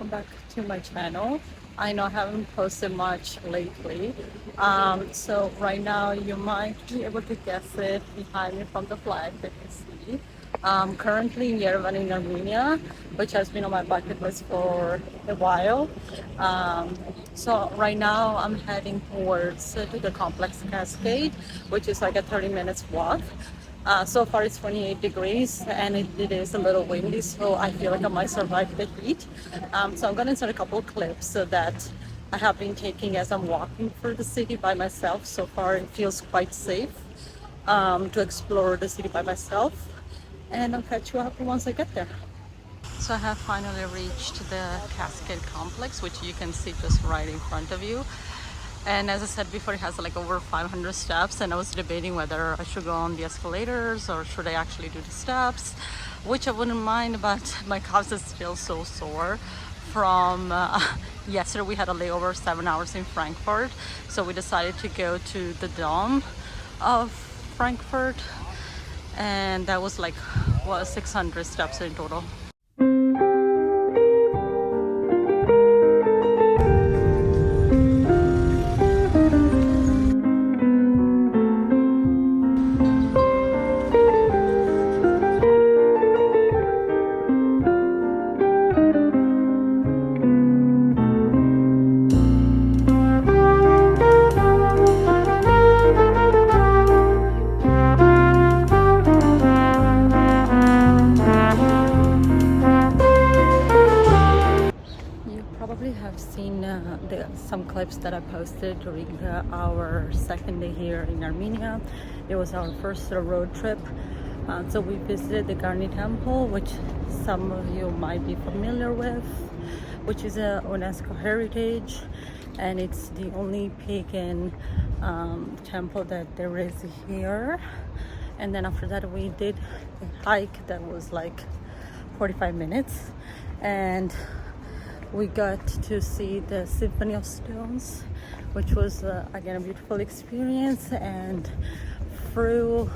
welcome back to my channel. I know I haven't posted much lately. So right now you might be able to guess it behind me from the flag that you see. Currently in Yerevan in Armenia, which has been on my bucket list for a while. So right now I'm heading towards to the complex cascade, which is like a 30 minutes walk. So far it's 28 degrees and it is a little windy, so I feel like I might survive the heat. So I'm going to insert a couple of clips so that I have been taking as I'm walking through the city by myself. So far it feels quite safe to explore the city by myself, and I'll catch you up once I get there. So I have finally reached the Cascade Complex, which you can see just right in front of you. And as I said before, it has like over 500 steps, and I was debating whether I should go on the escalators or should I actually do the steps, which I wouldn't mind, but my calves are still so sore from yesterday. We had a layover 7 hours in Frankfurt, so we decided to go to the Dome of Frankfurt, and that was like 600 steps in total. Probably have seen some clips that I posted during our second day here in Armenia. It was our first road trip. So we visited the Garni Temple, which some of you might be familiar with, which is a UNESCO heritage, and it's the only pagan temple that there is here. And then after that we did a hike that was like 45 minutes, and we got to see the Symphony of Stones, which was again a beautiful experience. And through,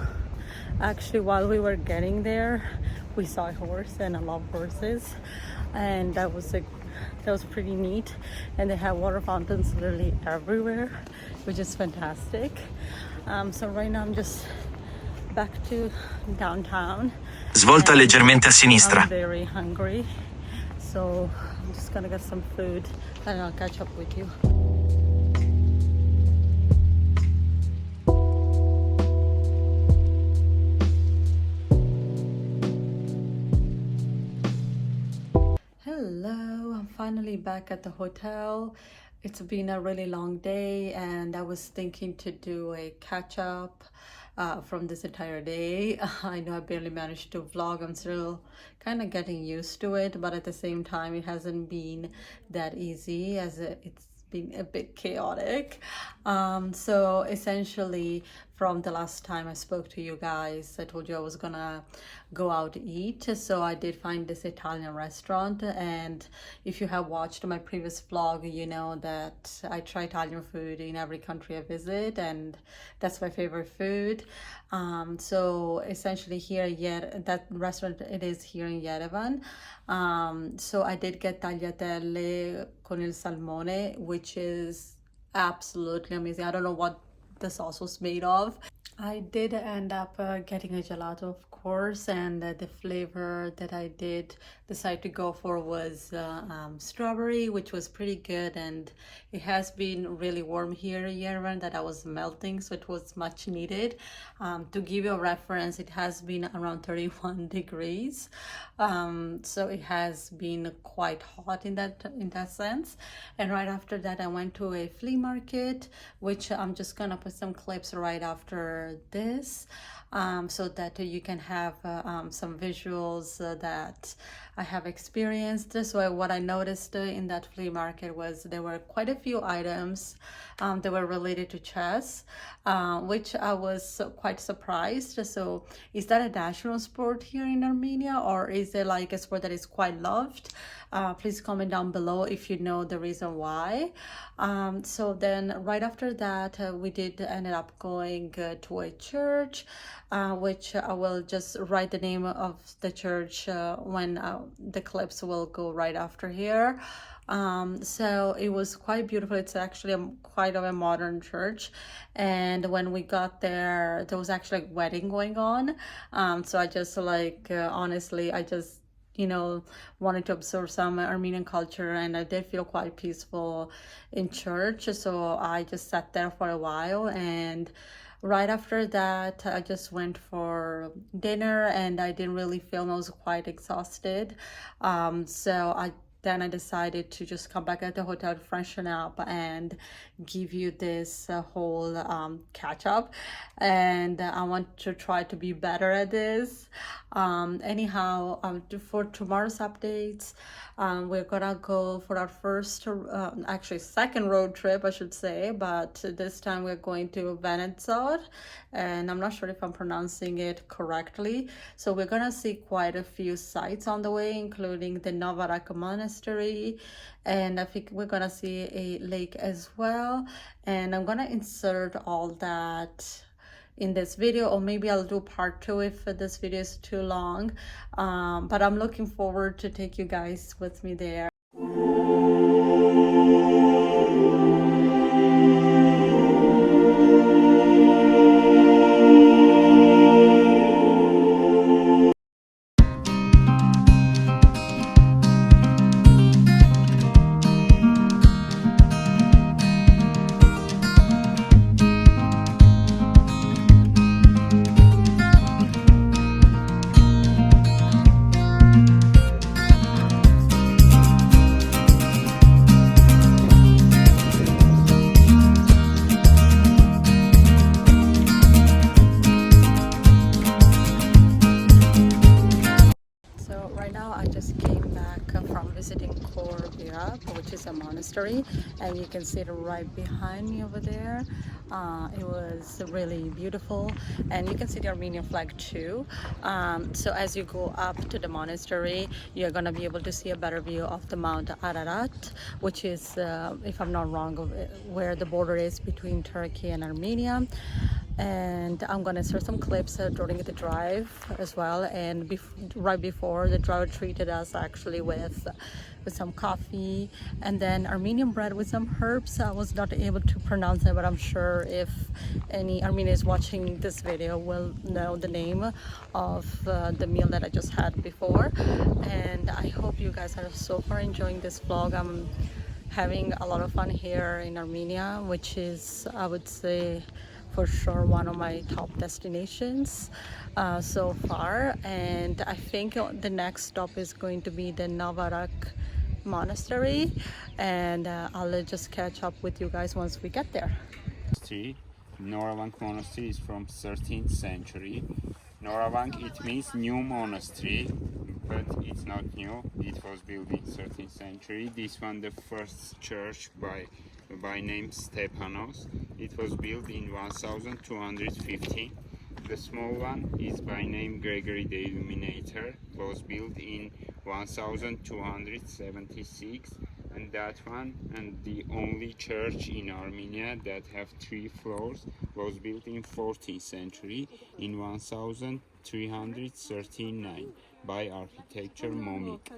actually while we were getting there, we saw a horse, and I love horses, and that was pretty neat. And they have water fountains literally everywhere, which is fantastic. So right now I'm just back to downtown. Svolta leggermente a sinistra. I'm very hungry, so I'm just gonna get some food and I'll catch up with you. Hello, I'm finally back at the hotel. It's been a really long day, and I was thinking to do a catch up from this entire day. I know I barely managed to vlog. I'm still kind of getting used to it, but at the same time it hasn't been that easy, as it's been a bit chaotic. So essentially, from the last time I spoke to you guys, I told you I was gonna go out to eat. So I did find this Italian restaurant, and if you have watched my previous vlog, you know that I try Italian food in every country I visit, and that's my favorite food. So essentially here, that restaurant, it is here in Yerevan. So I did get tagliatelle con il salmone, which is absolutely amazing. I don't know what the sauce was made of. I did end up getting a gelato, of course, and the flavor that I did decide to go for was strawberry, which was pretty good. And it has been really warm here in Yerevan, that I was melting, so it was much needed. To give you a reference, it has been around 31 degrees, so it has been quite hot in that sense. And right after that I went to a flea market, which I'm just gonna put some clips right after this, so that you can have some visuals that I have experienced. So what I noticed in that flea market was there were quite a few items that were related to chess, which I was quite surprised. So is that a national sport here in Armenia, or is it like a sport that is quite loved? Please comment down below if you know the reason why. So then right after that, we did ended up going to a church, which I will just write the name of the church when the clips will go right after here. So it was quite beautiful. It's actually quite of a modern church, and when we got there was actually a wedding going on. So I just honestly, I just wanted to observe some Armenian culture, and I did feel quite peaceful in church. So I just sat there for a while, and right after that I just went for dinner, and I didn't really feel, I was quite exhausted. So I decided to just come back at the hotel to freshen up and give you this whole catch up. And I want to try to be better at this. Anyhow, for tomorrow's updates, we're gonna go for our first, actually second road trip, I should say, but this time we're going to Venezia, and I'm not sure if I'm pronouncing it correctly. So we're gonna see quite a few sites on the way, including the Novarak Monastery, and I think we're gonna see a lake as well. And I'm gonna insert all that in this video, or maybe I'll do part 2 if this video is too long. But I'm looking forward to take you guys with me there. So right now I just came back from visiting Kor Virab, which is a monastery, and you can see it right behind me over there. It was really beautiful, and you can see the Armenian flag too. So as you go up to the monastery, you're gonna be able to see a better view of the Mount Ararat, which is, if I'm not wrong, where the border is between Turkey and Armenia. And I'm gonna insert some clips during the drive as well. And right before, the driver treated us actually with some coffee and then Armenian bread with some herbs. I was not able to pronounce it, but I'm sure if any Armenians watching this video will know the name of the meal that I just had before. And I hope you guys are so far enjoying this vlog. I'm having a lot of fun here in Armenia, which is, I would say, for sure one of my top destinations so far. And I think the next stop is going to be the Novarak Monastery, and I'll just catch up with you guys once we get there. Noravank Monastery is from 13th century. Noravank, it means new monastery, but it's not new. It was built in 13th century. This one, the first church by name Stepanos. It was built in 1250. The small one is by name Gregory the Illuminator. It was built in 1276. And that one, and the only church in Armenia that have 3 floors, was built in 14th century in 1339 by architecture Momik.